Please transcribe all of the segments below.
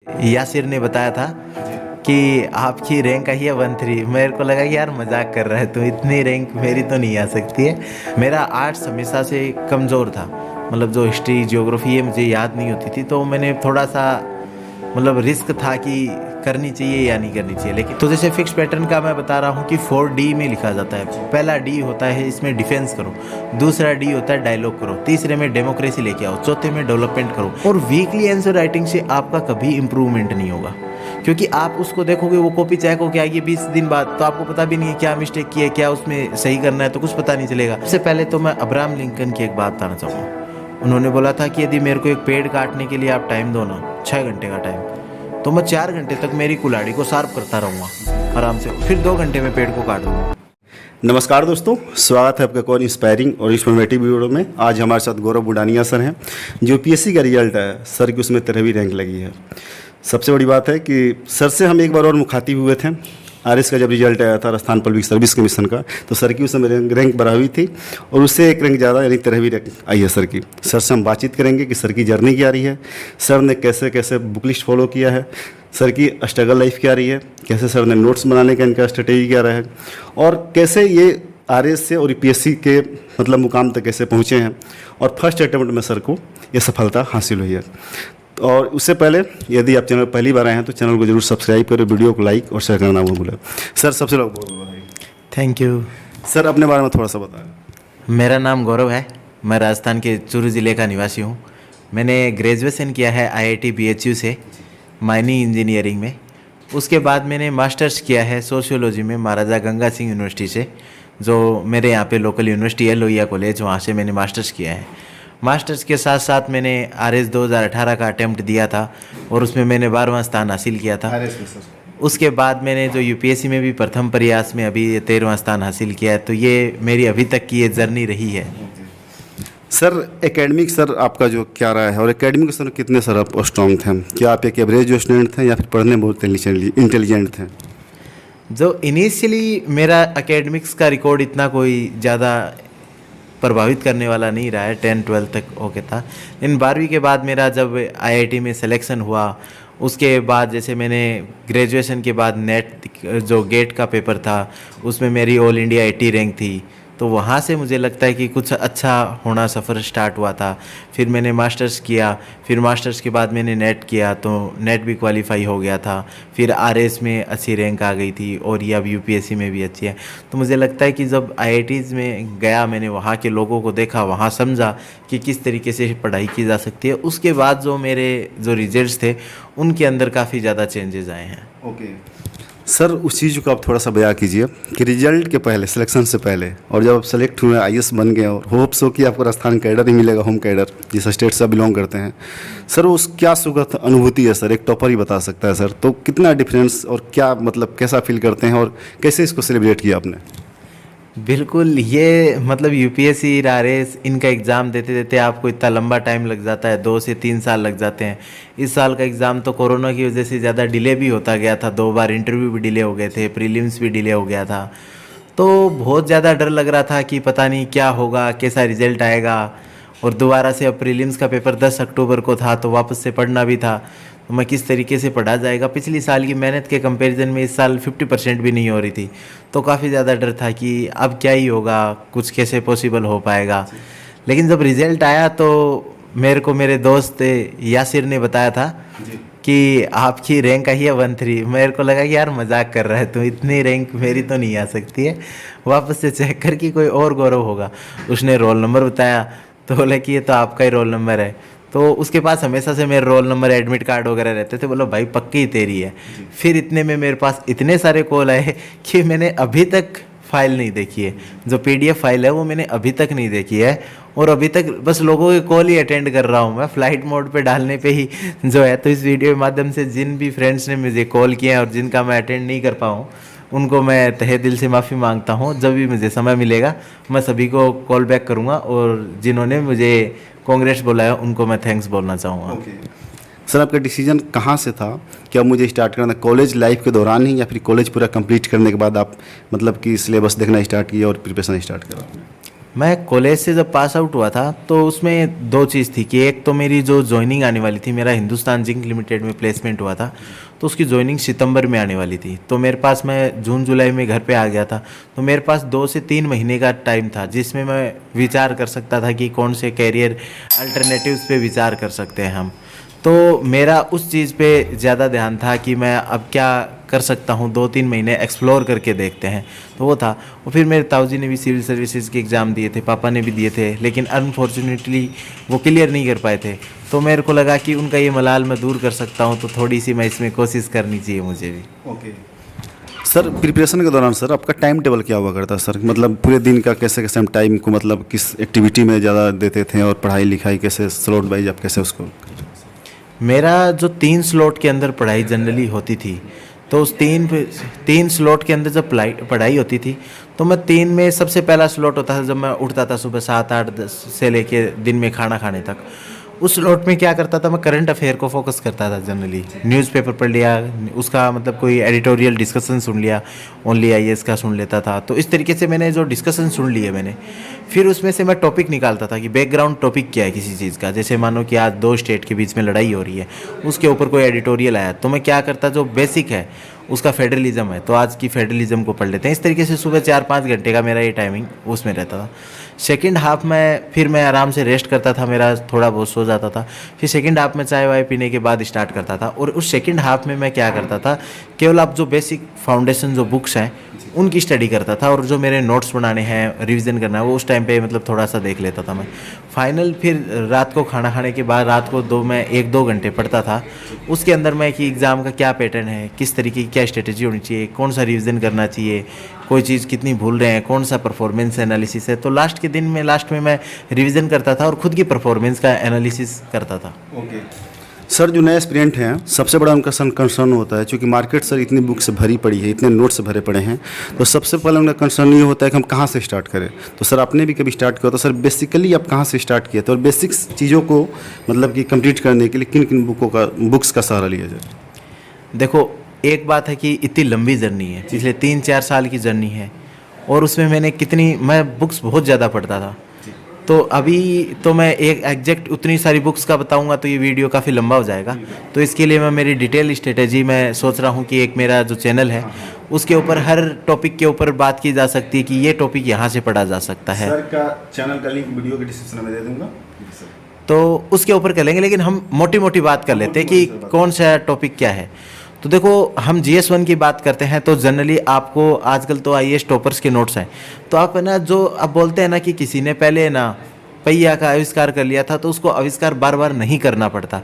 यासिर ने बताया था कि आपकी रैंक आई है 13। मेरे को लगा कि यार मजाक कर रहा है तो इतनी रैंक मेरी तो नहीं आ सकती है। मेरा आर्ट्स हमेशा से कमज़ोर था, मतलब जो हिस्ट्री ज्योग्राफी है मुझे याद नहीं होती थी, तो मैंने थोड़ा सा मतलब रिस्क था कि करनी चाहिए या नहीं करनी चाहिए। लेकिन तो जैसे फिक्स पैटर्न का मैं बता रहा हूँ कि 4D में लिखा जाता है। पहला डी होता है इसमें डिफेंस करो, दूसरा डी होता है डायलॉग करो, तीसरे में डेमोक्रेसी लेके आओ, चौथे में डेवलपमेंट करो। और वीकली आंसर राइटिंग से आपका कभी इंप्रूवमेंट नहीं होगा, क्योंकि आप उसको देखोगे वो कॉपी चेक होके आएगी 20 दिन बाद, तो आपको पता भी नहीं है क्या मिस्टेक की है, क्या उसमें सही करना है, तो कुछ पता नहीं चलेगा। सबसे पहले तो मैं अब्राहम लिंकन की एक बात बताना चाहूँगा। उन्होंने बोला था कि यदि मेरे को एक पेड़ काटने के लिए आप टाइम दो ना, 6 घंटे का टाइम, तो मैं 4 घंटे तक मेरी कुल्हाड़ी को शार्प करता रहूँगा आराम से, फिर 2 घंटे में पेड़ को काट दूँगा। नमस्कार दोस्तों, स्वागत है आपका कौन इंस्पायरिंग और इंफॉर्मेटिव वीडियो में। आज हमारे साथ गौरव बुडानिया सर हैं, जो पीएससी का रिजल्ट है सर की, उसमें 13वीं रैंक लगी है। सबसे बड़ी बात है कि सर से हम एक बार और मुखातिब हुए थे। आरएस का जब रिजल्ट आया था राजस्थान पब्लिक सर्विस कमीशन का, तो सर की उस समय रैंक 12वीं थी और उससे एक रैंक ज़्यादा यानी 13वीं रैंक आई है सर की। सर से हम बातचीत करेंगे कि सर की जर्नी क्या रही है, सर ने कैसे कैसे बुक लिस्ट फॉलो किया है, सर की स्ट्रगल लाइफ क्या रही है, कैसे सर ने नोट्स बनाने का इनका स्ट्रेटेजी क्या रहा है, और कैसे ये आरएस से और पीएससी के मतलब मुकाम तक कैसे पहुँचे हैं, और फर्स्ट अटेम्प्ट में सर को ये सफलता हासिल हुई है। और उससे पहले यदि आप चैनल पहली बार आए हैं तो चैनल को जरूर सब्सक्राइब करें, वीडियो को लाइक और शेयर करना मत भूलें। सर सबसे लोग बहुत थैंक यू। सर अपने बारे में थोड़ा सा बताएं। मेरा नाम गौरव है, मैं राजस्थान के चूरू ज़िले का निवासी हूँ। मैंने ग्रेजुएशन किया है IIT BHU से माइनिंग इंजीनियरिंग में। उसके बाद मैंने मास्टर्स किया है सोशियोलॉजी में महाराजा गंगा सिंह यूनिवर्सिटी से, जो मेरे यहाँ पे लोकल यूनिवर्सिटी है लोहिया कॉलेज, वहाँ से मैंने मास्टर्स किया है। मास्टर्स के साथ साथ मैंने RS 2018 का अटेम्प्ट दिया था और उसमें मैंने 12वां स्थान हासिल किया था। उसके बाद मैंने जो UPSC में भी प्रथम प्रयास में अभी 13वां स्थान हासिल किया है। तो ये मेरी अभी तक की ये जर्नी रही है। सर एकेडमिक सर आपका जो क्या रहा है, और एकेडमिक सर कितने सर आप स्ट्रॉन्ग थे? क्या आप एक एवरेज जो स्टूडेंट थे या फिर पढ़ने में बहुत इंटेलिजेंट थे? जो इनिशियली मेरा एकेडमिक्स का रिकॉर्ड इतना कोई ज़्यादा प्रभावित करने वाला नहीं रहा है, 10-12 तक ओके था। लेकिन 12वीं के बाद मेरा जब IIT में सिलेक्शन हुआ, उसके बाद जैसे मैंने ग्रेजुएशन के बाद नेट जो गेट का पेपर था उसमें मेरी ऑल इंडिया 80 रैंक थी, तो वहाँ से मुझे लगता है कि कुछ अच्छा होना सफ़र स्टार्ट हुआ था। फिर मैंने मास्टर्स किया, फिर मास्टर्स के बाद मैंने नेट किया तो नेट भी क्वालिफाई हो गया था। फिर RS में अच्छी रैंक आ गई थी और ये अब UPSC में भी अच्छी है। तो मुझे लगता है कि जब IITs में गया, मैंने वहाँ के लोगों को देखा, वहाँ समझा कि किस तरीके से पढ़ाई की जा सकती है। उसके बाद जो मेरे जो रिजल्ट्स थे उनके अंदर काफ़ी ज़्यादा चेंजेस आए हैं। ओके सर, उस चीज़ को आप थोड़ा सा बयां कीजिए कि रिजल्ट के पहले, सिलेक्शन से पहले, और जब आप सेलेक्ट हुए IAS बन गए और होप्स हो कि आपको राजस्थान कैडर ही मिलेगा, होम कैडर जिस स्टेट से बिलोंग करते हैं, सर उस क्या सुखद अनुभूति है सर? एक टॉपर ही बता सकता है सर, तो कितना डिफरेंस और क्या मतलब कैसा फील करते हैं और कैसे इसको सेलिब्रेट किया आपने? बिल्कुल, ये मतलब UPSC RS इनका एग्ज़ाम देते देते आपको इतना लंबा टाइम लग जाता है, 2 से 3 साल लग जाते हैं। इस साल का एग्ज़ाम तो कोरोना की वजह से ज़्यादा डिले भी होता गया था, 2 बार इंटरव्यू भी डिले हो गए थे, प्रीलिम्स भी डिले हो गया था। तो बहुत ज़्यादा डर लग रहा था कि पता नहीं क्या होगा, कैसा रिज़ल्ट आएगा। और दोबारा से अब प्रीलिम्स का पेपर 10 अक्टूबर को था, तो वापस से पढ़ना भी था। तो मैं किस तरीके से पढ़ा जाएगा, पिछली साल की मेहनत के कंपैरिजन में इस साल 50% भी नहीं हो रही थी, तो काफ़ी ज़्यादा डर था कि अब क्या ही होगा, कुछ कैसे पॉसिबल हो पाएगा। लेकिन जब रिज़ल्ट आया तो मेरे को मेरे दोस्त यासिर ने बताया था कि आपकी रैंक आई है 13। मेरे को लगा कि यार मजाक कर रहा है तो इतनी रैंक मेरी तो नहीं आ सकती है। वापस से चेक कर कि कोई और गौरव होगा। उसने रोल नंबर बताया तो बोला कि ये तो आपका ही रोल नंबर है। तो उसके पास हमेशा से मेरे रोल नंबर, एडमिट कार्ड वगैरह रहते थे। बोलो भाई पक्की तेरी है। फिर इतने में मेरे पास इतने सारे कॉल आए कि मैंने अभी तक फाइल नहीं देखी है, जो PDF फाइल है वो मैंने अभी तक नहीं देखी है। और अभी तक बस लोगों के कॉल ही अटेंड कर रहा हूँ मैं, फ्लाइट मोड पे डालने पे ही जो है। तो इस वीडियो के माध्यम से जिन भी फ्रेंड्स ने मुझे कॉल किए हैं और जिनका मैं अटेंड नहीं कर पाऊँ, उनको मैं तहे दिल से माफ़ी मांगता हूँ। जब भी मुझे समय मिलेगा मैं सभी को कॉल बैक करूँगा, और जिन्होंने मुझे कांग्रेस बुलाया उनको मैं थैंक्स बोलना चाहूँगा। सर आपका डिसीजन कहाँ से था कि अब मुझे स्टार्ट करना? कॉलेज लाइफ के दौरान ही या फिर कॉलेज पूरा कंप्लीट करने के बाद आप मतलब कि सिलेबस देखना स्टार्ट किया और प्रिपरेशन स्टार्ट करा? मैं कॉलेज से जब पास आउट हुआ था तो उसमें दो चीज़ थी कि एक तो मेरी जो ज्वाइनिंग आने वाली थी, मेरा हिंदुस्तान जिंक लिमिटेड में प्लेसमेंट हुआ था, तो उसकी ज्वाइनिंग सितंबर में आने वाली थी। तो मेरे पास, मैं जून जुलाई में घर पे आ गया था, तो मेरे पास 2 से 3 महीने का टाइम था जिसमें मैं विचार कर सकता था कि कौन से कैरियर अल्टरनेटिव्स पे विचार कर सकते हैं हम। तो मेरा उस चीज़ पे ज़्यादा ध्यान था कि मैं अब क्या कर सकता हूँ, 2-3 महीने एक्सप्लोर करके देखते हैं, तो वो था। और फिर मेरे ताऊजी ने भी सिविल सर्विसेज के एग्ज़ाम दिए थे, पापा ने भी दिए थे, लेकिन अनफॉर्चुनेटली वो क्लियर नहीं कर पाए थे। तो मेरे को लगा कि उनका ये मलाल मैं दूर कर सकता हूँ, तो थोड़ी सी मैं इसमें कोशिश करनी चाहिए मुझे भी। ओके सर, प्रिपरेशन के दौरान सर आपका टाइम टेबल क्या हुआ करता है सर? मतलब पूरे दिन का कैसे कैसे हम टाइम को, मतलब किस एक्टिविटी में ज़्यादा देते थे, और पढ़ाई लिखाई कैसे स्लॉट वाइज आप कैसे उसको? मेरा जो 3 स्लॉट के अंदर पढ़ाई जनरली होती थी, तो उस 3 स्लॉट के अंदर जब पढ़ाई होती थी, तो मैं 3 में सबसे पहला स्लॉट होता था जब मैं उठता था सुबह 7-8-10 से लेके दिन में खाना खाने तक। उस स्लॉट में क्या करता था, मैं करंट अफेयर को फोकस करता था जनरली। न्यूज़पेपर पढ़ लिया, उसका मतलब कोई एडिटोरियल डिस्कशन सुन लिया, ओनली आईएएस का सुन लेता था। तो इस तरीके से मैंने जो डिस्कशन सुन लिए मैंने, फिर उसमें से मैं टॉपिक निकालता था कि बैकग्राउंड टॉपिक क्या है किसी चीज़ का। जैसे मानो कि आज 2 स्टेट के बीच में लड़ाई हो रही है, उसके ऊपर कोई एडिटोरियल आया, तो मैं क्या करता, जो बेसिक है उसका फेडरलिज्म है, तो आज की फेडरलिज्म को पढ़ लेते हैं। इस तरीके से सुबह 4-5 घंटे का मेरा ये टाइमिंग उसमें रहता था। सेकंड हाफ में फिर मैं आराम से रेस्ट करता था, मेरा थोड़ा बहुत सो जाता था। फिर सेकंड हाफ में चाय वाय पीने के बाद स्टार्ट करता था। और उस सेकंड हाफ में मैं क्या करता था, केवल आप जो बेसिक फाउंडेशन जो बुक्स हैं उनकी स्टडी करता था, और जो मेरे नोट्स बनाने हैं, रिवीजन करना है, वो उस टाइम पे मतलब थोड़ा सा देख लेता था मैं। फाइनल फिर रात को खाना खाने के बाद रात को मैं 1-2 घंटे पढ़ता था। उसके अंदर मैं कि एग्ज़ाम का क्या पैटर्न है, किस तरीके की क्या स्ट्रेटेजी होनी चाहिए, कौन सा रिवीजन करना चाहिए, कोई चीज़ कितनी भूल रहे हैं, कौन सा परफॉर्मेंस एनालिसिस है। तो लास्ट के दिन में, लास्ट में मैं रिवीजन करता था और खुद की परफॉर्मेंस का एनालिसिस करता था। ओके सर, जो नए एस्पिरेंट हैं सबसे बड़ा उनका कंसर्न होता है, क्योंकि मार्केट सर इतनी बुक से भरी पड़ी है, इतने नोट से भरे पड़े हैं, तो सबसे पहले उनका कंसर्न ये होता है कि हम कहाँ से स्टार्ट करें। तो सर आपने भी कभी स्टार्ट किया, तो सर बेसिकली आप कहाँ से स्टार्ट किए थे, और बेसिक्स चीज़ों को मतलब कि कंप्लीट करने के लिए किन किन बुक्स का सहारा लिया जाए? देखो, एक बात है कि इतनी लंबी जर्नी है, पिछले 3-4 साल की जर्नी है, और उसमें मैं बुक्स बहुत ज़्यादा पढ़ता था। तो अभी तो मैं एक एग्जैक्ट उतनी सारी बुक्स का बताऊंगा तो ये वीडियो काफ़ी लंबा हो जाएगा। तो इसके लिए मैं मेरी डिटेल स्ट्रेटेजी मैं सोच रहा हूँ कि एक मेरा जो चैनल है उसके ऊपर हर टॉपिक के ऊपर बात की जा सकती है कि ये टॉपिक यहाँ से पढ़ा जा सकता है। सर का चैनल का लिंक वीडियो के डिस्क्रिप्शन में दे दूंगा, तो उसके ऊपर कर लेंगे, लेकिन हम मोटी मोटी बात कर लेते हैं कि कौन सा टॉपिक क्या है। तो देखो, हम GS1 की बात करते हैं तो जनरली आपको आजकल तो IAS टॉपर्स के नोट्स हैं, तो आप है ना, जो आप बोलते हैं ना कि किसी ने पहले ना पहिया का आविष्कार कर लिया था, तो उसको आविष्कार बार बार नहीं करना पड़ता।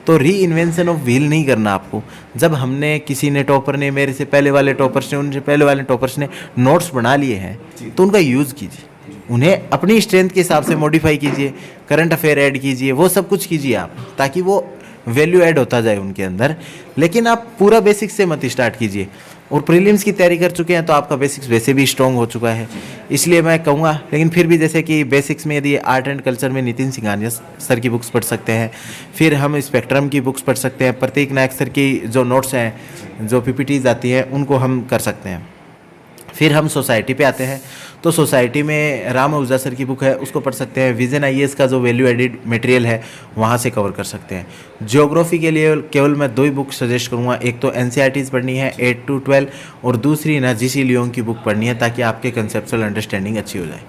तो री इन्वेंशन ऑफ व्हील नहीं करना आपको। जब हमने किसी ने टॉपर ने, मेरे से पहले वाले टॉपर्स ने, उनसे पहले वाले टॉपर्स ने नोट्स बना लिए हैं, तो उनका यूज़ कीजिए, उन्हें अपनी स्ट्रेंथ के हिसाब से मॉडिफाई कीजिए, करंट अफेयर ऐड कीजिए, वो सब कुछ कीजिए आप, ताकि वो वैल्यू ऐड होता जाए उनके अंदर। लेकिन आप पूरा बेसिक से मत स्टार्ट कीजिए। और प्रीलिम्स की तैयारी कर चुके हैं तो आपका बेसिक्स वैसे भी स्ट्रॉन्ग हो चुका है, इसलिए मैं कहूँगा। लेकिन फिर भी जैसे कि बेसिक्स में यदि आर्ट एंड कल्चर में नितिन सिंघानिया सर की बुक्स पढ़ सकते हैं, फिर हम स्पेक्ट्रम की बुक्स पढ़ सकते हैं, प्रतीक नायक सर की जो नोट्स हैं, जो PPTs आती हैं, उनको हम कर सकते हैं। फिर हम सोसाइटी पे आते हैं, तो सोसाइटी में राम आहूजा सर की बुक है, उसको पढ़ सकते हैं। विजन IAS का जो वैल्यू एडिड मटेरियल है वहाँ से कवर कर सकते हैं। ज्योग्राफी के लिए केवल मैं 2 ही बुक सजेस्ट करूँगा, एक तो NCERTs पढ़नी है 8 to 12, और दूसरी ना GC लियोंग की बुक पढ़नी है, ताकि आपके कंसेप्चुअल अंडरस्टैंडिंग अच्छी हो जाए।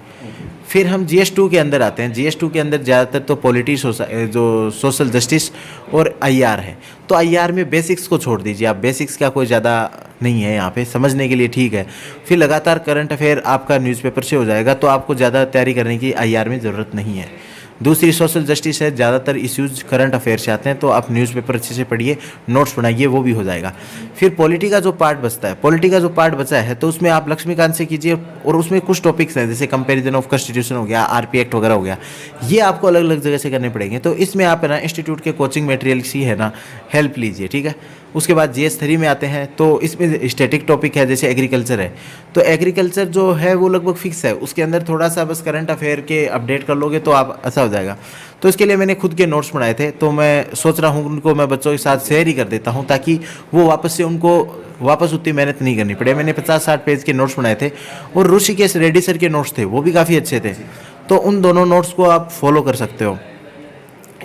फिर हम GS2 के अंदर आते हैं। GS2 के अंदर ज़्यादातर तो पॉलिटी, जो सोशल जस्टिस और IR है। तो IR में बेसिक्स को छोड़ दीजिए आप, बेसिक्स का कोई ज़्यादा नहीं है यहाँ पे, समझने के लिए ठीक है। फिर लगातार करंट अफेयर आपका न्यूज़पेपर से हो जाएगा, तो आपको ज़्यादा तैयारी करने की IR में ज़रूरत नहीं है। दूसरी सोशल जस्टिस है, ज़्यादातर इश्यूज करंट अफेयर से आते हैं, तो आप न्यूज़पेपर अच्छे से पढ़िए, नोट्स बनाइए, वो भी हो जाएगा। फिर पॉलिटी का जो पार्ट बचता है, पॉलिटी का जो पार्ट बचा है, तो उसमें आप लक्ष्मीकांत से कीजिए, और उसमें कुछ टॉपिक्स हैं जैसे कंपैरिजन ऑफ कॉन्स्टिट्यूशन हो गया, RP एक्ट वगैरह हो गया, ये आपको अलग अलग जगह से करने पड़ेंगे। तो इसमें आप है ना इंस्टीट्यूट के कोचिंग मटेरियल्स ही है ना हेल्प लीजिए, ठीक है। उसके बाद GS3 में आते हैं, तो इसमें स्टैटिक टॉपिक है, जैसे एग्रीकल्चर है, तो एग्रीकल्चर जो है वो लगभग फिक्स है, उसके अंदर थोड़ा सा बस करंट अफेयर के अपडेट कर लोगे तो आप अच्छा हो जाएगा। तो इसके लिए मैंने खुद के नोट्स बनाए थे, तो मैं सोच रहा हूँ उनको मैं बच्चों के साथ शेयर ही कर देता हूँ, ताकि वो उनको वापस उतनी मेहनत नहीं करनी पड़े। मैंने 50-60 पेज के नोट्स बनाए थे, और ऋषिकेश रेड्डी सर के नोट्स थे, वो भी काफ़ी अच्छे थे। तो उन दोनों नोट्स को आप फॉलो कर सकते हो।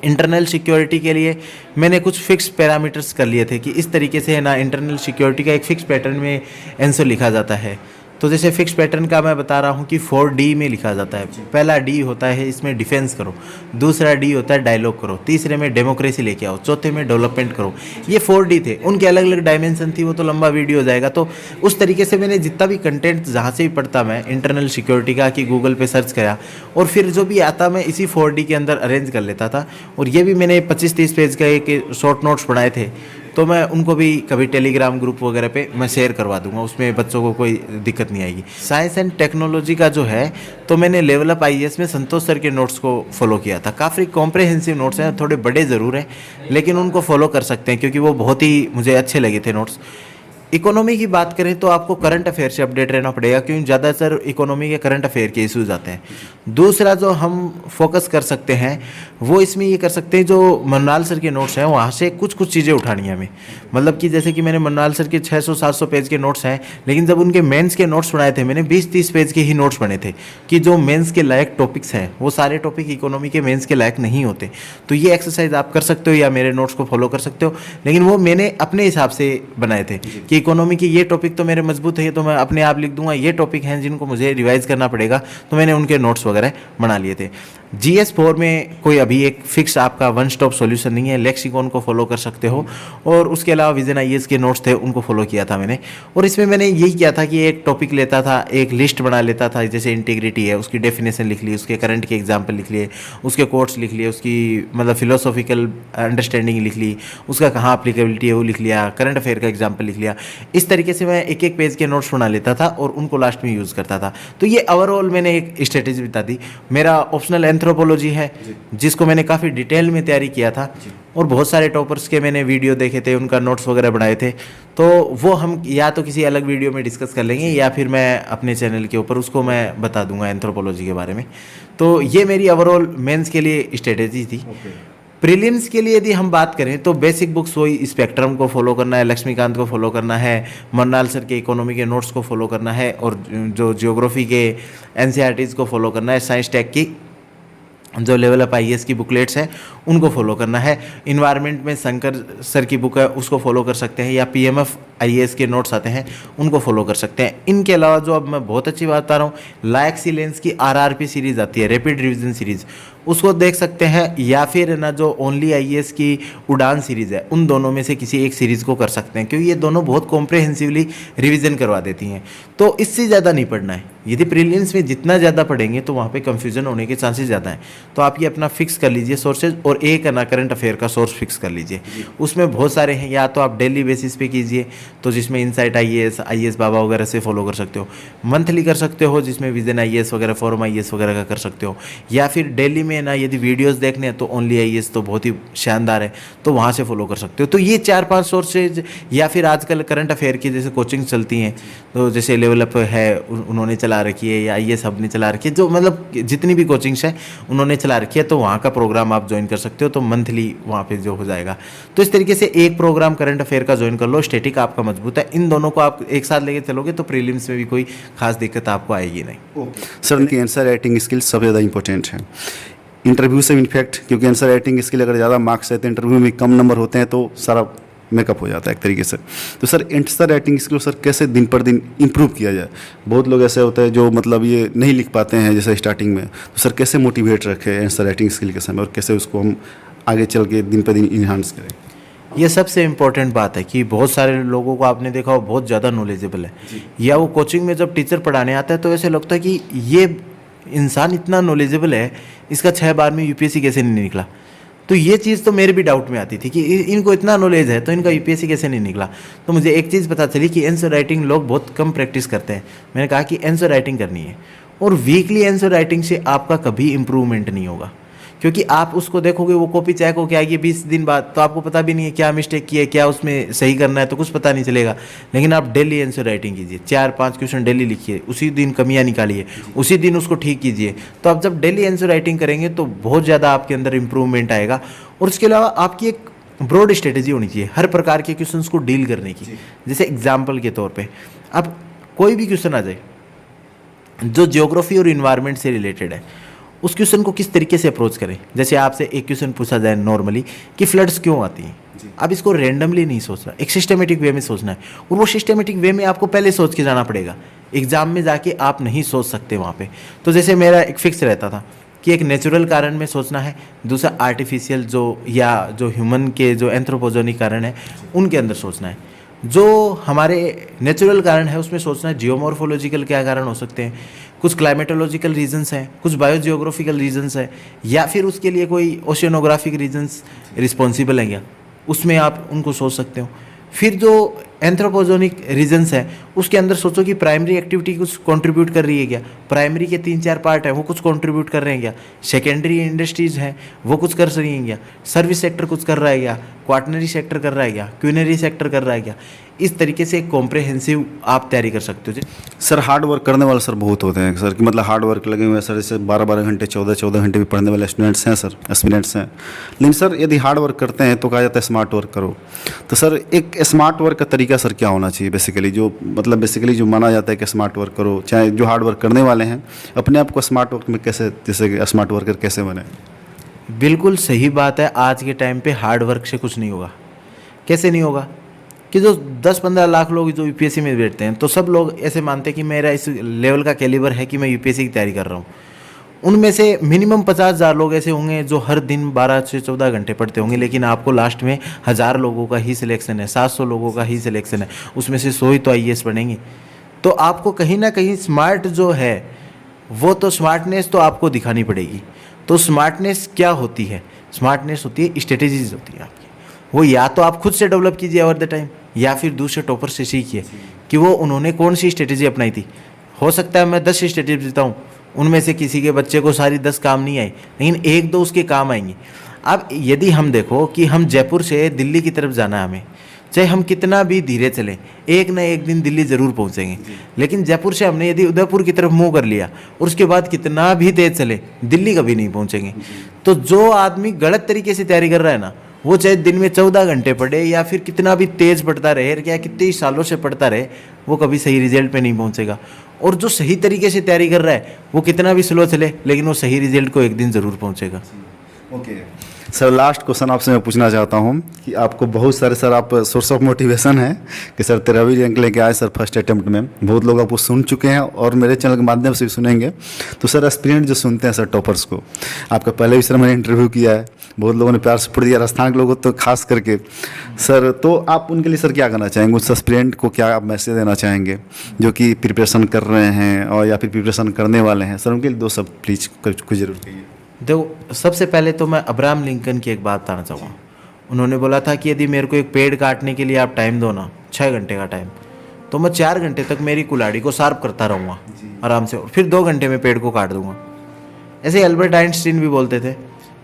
इंटरनल सिक्योरिटी के लिए मैंने कुछ फिक्स पैरामीटर्स कर लिए थे कि इस तरीके से है ना, इंटरनल सिक्योरिटी का एक फिक्स पैटर्न में आंसर लिखा जाता है। तो जैसे फिक्स पैटर्न का मैं बता रहा हूँ कि 4D में लिखा जाता है। पहला D होता है इसमें डिफेंस करो, दूसरा D होता है डायलॉग करो, तीसरे में डेमोक्रेसी लेके आओ, चौथे में डेवलपमेंट करो। ये 4D थे, उनके अलग अलग डायमेंशन थी, वो तो लंबा वीडियो हो जाएगा। तो उस तरीके से मैंने जितना भी कंटेंट जहाँ से भी पढ़ता मैं इंटरनल सिक्योरिटी का कि गूगल पे सर्च करा और फिर जो भी आता मैं इसी 4D के अंदर अरेंज कर लेता था। और ये भी मैंने 25-30 पेज का एक शॉर्ट नोट्स बनाए थे, तो मैं उनको भी कभी टेलीग्राम ग्रुप वगैरह पे मैं शेयर करवा दूंगा, उसमें बच्चों को कोई दिक्कत नहीं आएगी। साइंस एंड टेक्नोलॉजी का जो है तो मैंने लेवल अप IAS में संतोष सर के नोट्स को फॉलो किया था। काफ़ी कॉम्प्रहेंसिव नोट्स हैं, थोड़े बड़े ज़रूर हैं लेकिन उनको फॉलो कर सकते हैं क्योंकि वो बहुत ही मुझे अच्छे लगे थे नोट्स। इकोनॉमी की बात करें तो आपको करंट अफेयर से अपडेट रहना पड़ेगा क्योंकि ज़्यादातर इकोनॉमी के करंट अफेयर के इश्यूज आते हैं। दूसरा जो हम फोकस कर सकते हैं वो इसमें ये कर सकते हैं, जो मन्नाल सर के नोट्स हैं वहाँ से कुछ कुछ चीज़ें उठानी है हमें। मतलब कि जैसे कि मैंने मन्नाल सर के 600-700 पेज के नोट्स हैं, लेकिन जब उनके मेंस के नोट्स बनाए थे मैंने 20-30 पेज के ही नोट्स बने थे कि जो मेंस के लायक टॉपिक्स हैं वो सारे टॉपिक इकोनॉमी के मेंस के लायक नहीं होते। तो ये एक्सरसाइज आप कर सकते हो या मेरे नोट्स को फॉलो कर सकते हो, लेकिन वो मैंने अपने हिसाब से बनाए थे कि इकोनॉमी की ये टॉपिक तो मेरे मजबूत है, तो मैं अपने आप लिख दूंगा। ये टॉपिक हैं जिनको मुझे रिवाइज करना पड़ेगा, तो मैंने उनके नोट्स वगैरह बना लिए थे। GS4 में कोई अभी एक फिक्स आपका वन स्टॉप सॉल्यूशन नहीं है, लेक्सिकॉन को फॉलो कर सकते हो और उसके अलावा विजन IAS के नोट्स थे उनको फॉलो किया था मैंने। और इसमें मैंने यही किया था कि एक टॉपिक लेता था, एक लिस्ट बना लेता था, जैसे इंटीग्रिटी है उसकी डेफिनेशन लिख ली, उसके करंट के एग्जाम्पल लिख लिए, उसके कोट्स लिख लिए, उसकी मतलब फिलोसॉफिकल अंडरस्टैंडिंग लिख ली, उसका कहाँ अप्लीकेबिलिटी है वो लिख लिया, करंट अफेयर का एग्जाम्पल लिख लिया। इस तरीके से मैं एक एक पेज के नोट्स बना लेता था और उनको लास्ट में यूज़ करता था। तो ये ओवरऑल मैंने एक स्ट्रेटेजी बता दी। मेरा ऑप्शनल एंथ्रोपोलॉजी है जिसको मैंने काफ़ी डिटेल में तैयारी किया था और बहुत सारे टॉपर्स के मैंने वीडियो देखे थे, उनका नोट्स वगैरह बनाए थे। तो वो हम या तो किसी अलग वीडियो में डिस्कस कर लेंगे या फिर मैं अपने चैनल के ऊपर उसको मैं बता दूंगा एंथ्रोपोलॉजी के बारे में। तो ये मेरी ओवरऑल मेंस के लिए स्ट्रेटेजी थी। प्रीलिम्स के लिए यदि हम बात करें तो बेसिक बुक्स वही स्पेक्ट्रम को फॉलो करना है, लक्ष्मीकांत को फॉलो करना है, मन्नाल सर के इकोनॉमी के नोट्स को फॉलो करना है और जो जियोग्राफी के NCERTs को फॉलो करना है, साइंस टेक की जो लेवल अप IAS की बुकलेट्स हैं उनको फॉलो करना है। इन्वायरमेंट में शंकर सर की बुक है उसको फॉलो कर सकते हैं, या PMF IAS के नोट्स आते हैं उनको फॉलो कर सकते हैं। इनके अलावा जो अब मैं बहुत अच्छी बात बता रहा हूँ, लायक सी लेंस की RRP सीरीज़ आती है, रैपिड रिवीजन सीरीज़, उसको देख सकते हैं, या फिर ना जो ओनली IAS की उड़ान सीरीज़ है उन दोनों में से किसी एक सीरीज़ को कर सकते हैं क्योंकि ये दोनों बहुत कॉम्प्रहेंसिवली रिवीजन करवा देती हैं। तो इससे ज़्यादा नहीं पढ़ना है। यदि प्रीलिम्स में जितना ज़्यादा पढ़ेंगे तो वहाँ पे कंफ्यूजन होने के चांसेस ज़्यादा हैं। तो आप ये अपना फिक्स कर लीजिए सोर्सेज और एक ना करंट अफेयर का सोर्स फिक्स कर लीजिए। उसमें बहुत सारे हैं, या तो आप डेली बेसिस पे कीजिए तो जिसमें इनसाइट IAS बाबा वगैरह से फॉलो कर सकते हो, मंथली कर सकते हो जिसमें विजन IAS वगैरह, फोरम IAS वगैरह का कर सकते हो, या फिर डेली में ना यदि वीडियोस देखने हैं तो ओनली IAS तो बहुत ही शानदार है तो वहाँ से फॉलो कर सकते हो। तो ये 4-5 सोर्सेज, या फिर आजकल करंट अफेयर की जैसे कोचिंग चलती हैं, तो जैसे लेवल अप है उन्होंने चला रखी है या IAS हब ने चला रखी है, जो मतलब जितनी भी कोचिंग्स हैं उन्होंने चला रखी है, तो वहाँ का प्रोग्राम आप ज्वाइन कर सकते हो, तो मंथली वहाँ पे जो हो जाएगा। तो इस तरीके से एक प्रोग्राम करंट अफेयर का ज्वाइन कर लो, स्टैटिक आपका मजबूत है। इन दोनों को आप एक साथ लेके चलोगे तो प्रीलिम्स में भी कोई खास दिक्कत आपको आएगी नहीं। सर उनकी आंसर राइटिंग स्किल्स सबसे ज़्यादा इंपॉर्टेंट है इंटरव्यू से, इनफैक्ट क्योंकि आंसर राइटिंग स्किल अगर ज़्यादा मार्क्स है तो इंटरव्यू में कम नंबर होते हैं तो सारा मेकअप हो जाता है एक तरीके से। तो sir answer writing skill sir कैसे दिन पर दिन इंप्रूव किया जाए? बहुत लोग ऐसे होते हैं जो मतलब ये नहीं लिख पाते हैं जैसे स्टार्टिंग में, तो सर कैसे मोटिवेट रखें आंसर राइटिंग स्किल के समय और कैसे उसको हम आगे चल के दिन पर दिन इन्हांस करें? ये सबसे इम्पोर्टेंट बात है कि बहुत सारे लोगों को आपने देखा हो बहुत ज़्यादा नॉलेजेबल है, या वो कोचिंग में जब टीचर पढ़ाने आता है तो ऐसे लगता है कि ये इंसान इतना नॉलेजेबल है, इसका 6 बार में UPSC कैसे नहीं निकला। तो ये चीज़ तो मेरे भी डाउट में आती थी कि इनको इतना नॉलेज है तो इनका UPSC कैसे नहीं निकला। तो मुझे एक चीज़ पता चली कि आंसर राइटिंग लोग बहुत कम प्रैक्टिस करते हैं। मैंने कहा कि आंसर राइटिंग करनी है, और वीकली आंसर राइटिंग से आपका कभी इम्प्रूवमेंट नहीं होगा, क्योंकि आप उसको देखोगे वो कॉपी चेक होके आएगी 20 दिन बाद, तो आपको पता भी नहीं है क्या मिस्टेक की है, क्या उसमें सही करना है, तो कुछ पता नहीं चलेगा। लेकिन आप डेली आंसर राइटिंग कीजिए, 4-5 क्वेश्चन डेली लिखिए, उसी दिन कमियां निकालिए, उसी दिन उसको ठीक कीजिए। तो आप जब डेली आंसर राइटिंग करेंगे तो बहुत ज़्यादा आपके अंदर इंप्रूवमेंट आएगा। और उसके अलावा आपकी एक ब्रॉड स्ट्रेटेजी होनी चाहिए हर प्रकार के क्वेश्चंस को डील करने की। जैसे एग्जाम्पल के तौर पर अब कोई भी क्वेश्चन आ जाए जो ज्योग्राफी और इन्वायरमेंट से रिलेटेड है, उस क्वेश्चन को किस तरीके से अप्रोच करें। जैसे आपसे एक क्वेश्चन पूछा जाए नॉर्मली कि फ्लड्स क्यों आती हैं, अब इसको रैंडमली नहीं सोचना, एक सिस्टमेटिक वे में सोचना है, और वो सिस्टमेटिक वे में आपको पहले सोच के जाना पड़ेगा। एग्जाम में जाके आप नहीं सोच सकते वहाँ पे। तो जैसे मेरा एक फिक्स रहता था कि एक नेचुरल कारण में सोचना है, दूसरा आर्टिफिशियल जो या जो ह्यूमन के जो एंथ्रोपोजेनिक कारण है उनके अंदर सोचना है। जो हमारे नेचुरल कारण है उसमें सोचना है जियोमॉर्फोलॉजिकल क्या कारण हो सकते हैं, कुछ क्लाइमेटोलॉजिकल रीजंस हैं, कुछ बायोजियोग्राफिकल रीजंस हैं, या फिर उसके लिए कोई ओशियनोग्राफिक रीजंस रिस्पॉन्सिबल हैं क्या, उसमें आप उनको सोच सकते हो। फिर जो एंथ्रोपोजेनिक रीजंस है उसके अंदर सोचो कि प्राइमरी एक्टिविटी कुछ कंट्रीब्यूट कर रही है क्या, प्राइमरी के 3-4 पार्ट हैं वो कुछ कंट्रीब्यूट कर रहे हैं क्या, सेकेंडरी इंडस्ट्रीज हैं वो कुछ कर रही हैं क्या, सर्विस सेक्टर कुछ कर रहा है क्या, क्वाटनरी सेक्टर कर रहा है क्या, क्यूनरी सेक्टर कर रहा है क्या। इस तरीके से एक कॉम्प्रहेंसिव आप तैयारी कर सकते हो जी। सर हार्ड वर्क करने वाले सर बहुत होते हैं सर, कि मतलब हार्ड वर्क लगे हुए हैं सर, जैसे 12-12 घंटे 14-14 घंटे भी पढ़ने वाले स्टूडेंट्स हैं सर, एस्पिरेंट्स हैं। लेकिन सर यदि हार्ड वर्क करते हैं तो कहा जाता है स्मार्ट वर्क करो। तो सर एक स्मार्ट वर्क का तरीका सर क्या होना चाहिए बेसिकली, जो मतलब बेसिकली जो माना जाता है कि स्मार्ट वर्क करो, चाहे जो हार्ड वर्क करने वाले हैं अपने आप को स्मार्ट वर्क में कैसे, जैसे स्मार्ट वर्कर कैसे बने। बिल्कुल सही बात है। आज के टाइम पे हार्ड वर्क से कुछ नहीं होगा। कैसे नहीं होगा कि जो 10-15 लाख लोग जो यूपीएससी में बैठते हैं तो सब लोग ऐसे मानते हैं कि मेरा इस लेवल का कैलिबर है कि मैं यूपीएससी की तैयारी कर रहा हूँ। उनमें से मिनिमम 50,000 लोग ऐसे होंगे जो हर दिन 12 से 14 घंटे पढ़ते होंगे, लेकिन आपको लास्ट में 1000 लोगों का ही सिलेक्शन है, 700 लोगों का ही सिलेक्शन है, उसमें से 100 ही तो आईएएस बनेंगे। तो आपको कहीं ना कहीं स्मार्ट जो है वो तो स्मार्टनेस तो आपको दिखानी पड़ेगी। तो स्मार्टनेस क्या होती है, स्मार्टनेस होती है स्ट्रेटेजीज होती है आपकी, वो या तो आप खुद से डेवलप कीजिए ओवर द टाइम, या फिर दूसरे टॉपर से सीखिए कि वो उन्होंने कौन सी स्ट्रेटेजी अपनाई थी। हो सकता है मैं 10 स्ट्रेटेजी देता हूँ, उनमें से किसी के बच्चे को सारी 10 काम नहीं आई, लेकिन 1-2 उसके काम आएंगी। अब यदि हम देखो कि हम जयपुर से दिल्ली की तरफ जाना है हमें, चाहे हम कितना भी धीरे चलें एक ना एक दिन दिल्ली ज़रूर पहुंचेंगे। लेकिन जयपुर से हमने यदि उदयपुर की तरफ मूव कर लिया और उसके बाद कितना भी तेज चले दिल्ली कभी नहीं पहुंचेंगे। तो जो आदमी गलत तरीके से तैयारी कर रहा है ना, वो चाहे दिन में 14 घंटे पढ़े या फिर कितना भी तेज पढ़ता रहे, या कितने ही सालों से पढ़ता रहे, वो कभी सही रिजल्ट पे नहीं पहुंचेगा। और जो सही तरीके से तैयारी कर रहा है वो कितना भी स्लो चले, लेकिन वो सही रिजल्ट को एक दिन ज़रूर पहुंचेगा। ओके सर, लास्ट क्वेश्चन आपसे मैं पूछना चाहता हूँ कि आपको बहुत सारे सर आप सोर्स ऑफ मोटिवेशन है कि सर 13वीं रैंक लेके आए सर फर्स्ट अटेम्प्ट में, बहुत लोग आपको सुन चुके हैं और मेरे चैनल के माध्यम से भी सुनेंगे। तो सर एस्पिरेंट जो सुनते हैं सर टॉपर्स को, आपका पहले भी सर मैंने इंटरव्यू किया है, बहुत लोगों ने प्यार सपोर्ट दिया, राजस्थान के लोगों तो खास करके सर। तो आप उनके लिए सर क्या करना चाहेंगे, उस एस्पिरेंट को क्या आप मैसेज देना चाहेंगे जो कि प्रिपरेशन कर रहे हैं और या फिर प्रिपरेशन करने वाले हैं सर, उनके लिए 2 शब्द प्लीज़ कुछ जरूर कहिए। देखो, सबसे पहले तो मैं अब्राहम लिंकन की एक बात बताना चाहूँगा। उन्होंने बोला था कि यदि मेरे को एक पेड़ काटने के लिए आप टाइम दो ना, 6 घंटे का टाइम, तो मैं 4 घंटे तक मेरी कुल्हाड़ी को शार्प करता रहूँगा आराम से, और फिर 2 घंटे में पेड़ को काट दूंगा। ऐसे अल्बर्ट आइंस्टीन भी बोलते थे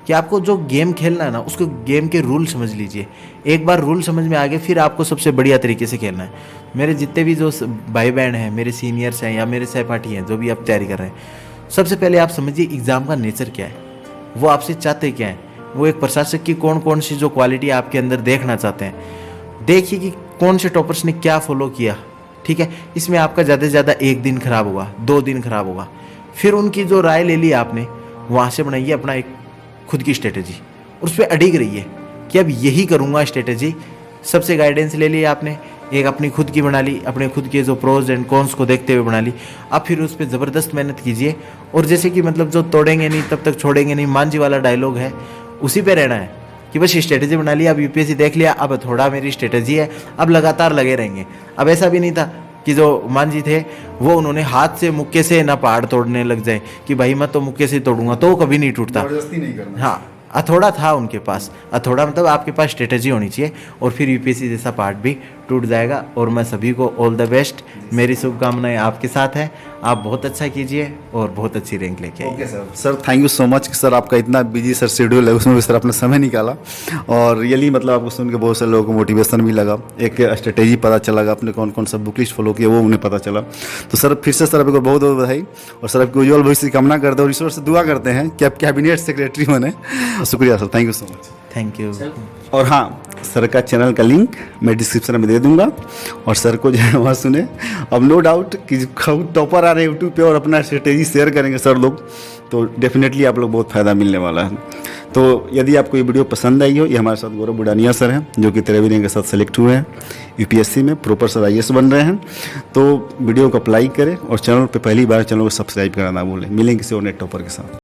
कि आपको जो गेम खेलना है ना, उसको गेम के रूल समझ लीजिए। एक बार रूल समझ में आ गए फिर आपको सबसे बढ़िया तरीके से खेलना है। मेरे जितने भी जो भाई बहन हैं, मेरे सीनियर्स हैं या मेरे सहपाठी हैं जो भी आप तैयारी कर रहे हैं, सबसे पहले आप समझिए एग्ज़ाम का नेचर क्या है, वो आपसे चाहते क्या है, वो एक प्रशासक की कौन कौन सी जो क्वालिटी आपके अंदर देखना चाहते हैं। देखिए कि कौन से टॉपर्स ने क्या फॉलो किया, ठीक है। इसमें आपका ज़्यादा से ज़्यादा 1 दिन खराब होगा, 2 दिन खराब होगा, फिर उनकी जो राय ले ली आपने, वहाँ से बनाइए अपना एक खुद की स्ट्रेटेजी, उस पर अडिग रहिए कि अब यही करूँगा स्ट्रेटेजी। सबसे गाइडेंस ले ली आपने, एक अपनी खुद की बना ली, अपने खुद के जो प्रोज एंड कॉन्स को देखते हुए बना ली। अब फिर उस पर ज़बरदस्त मेहनत कीजिए, और जैसे कि मतलब जो तोड़ेंगे नहीं तब तक छोड़ेंगे नहीं, मान जी वाला डायलॉग है, उसी पे रहना है कि बस स्ट्रेटेजी बना लिया, अब यूपीएससी देख लिया, अब थोड़ा मेरी स्ट्रेटेजी है, अब लगातार लगे रहेंगे। अब ऐसा भी नहीं था कि जो मान जी थे वो उन्होंने हाथ से मुक्के से ना पहाड़ तोड़ने लग जाए कि भाई मैं तो मुक्के से तोड़ूंगा, तो वो कभी नहीं टूटता। जबरदस्ती नहीं करना। हाँ, अथोड़ा था उनके पास, अथोड़ा मतलब आपके पास स्ट्रेटेजी होनी चाहिए, और फिर यूपीएससी जैसा पार्ट भी टूट जाएगा। और मैं सभी को ऑल द बेस्ट, मेरी शुभकामनाएं आपके साथ हैं। आप बहुत अच्छा कीजिए और बहुत अच्छी रैंक लेके आइए। Okay sir, thank you so much sir, आपका इतना बिजी सर शेड्यूल है, उसमें भी सर आपने समय निकाला, और रियली मतलब आपको सुन के बहुत सारे लोगों को मोटिवेशन भी लगा, एक स्ट्रेटेजी पता चला, आपने कौन कौन सा बुक लिस्ट फॉलो किया वो उन्हें पता चला। तो सर फिर से सर आपको बहुत बहुत बधाई, और सर आपकी उज्जवल भविष्य की कामना करते हैं और ईश्वर से दुआ करते हैं कि आप कैबिनेट सेक्रेटरी बने। शुक्रिया sir, thank you so much. Thank you. और हाँ, सर का चैनल का लिंक मैं डिस्क्रिप्शन में दे दूंगा, और सर को जो है वहाँ सुने। अब नो डाउट कि टॉपर आ रहे हैं यूट्यूब पे और अपना स्ट्रेटेजी शेयर करेंगे सर लोग, तो डेफिनेटली आप लोग बहुत फ़ायदा मिलने वाला है। तो यदि आपको ये वीडियो पसंद आई हो, ये हमारे साथ गौरव बुडानिया सर हैं जो कि 13वीं रैंक के साथ सेलेक्ट हुए हैं, यूपीएससी में प्रॉपर सर IAS बन रहे हैं। तो वीडियो को अप्लाई करें और चैनल पे पहली बार चैनल को सब्सक्राइब करना ना भूलें। मिलेंगे किसी और नेट टॉपर के साथ।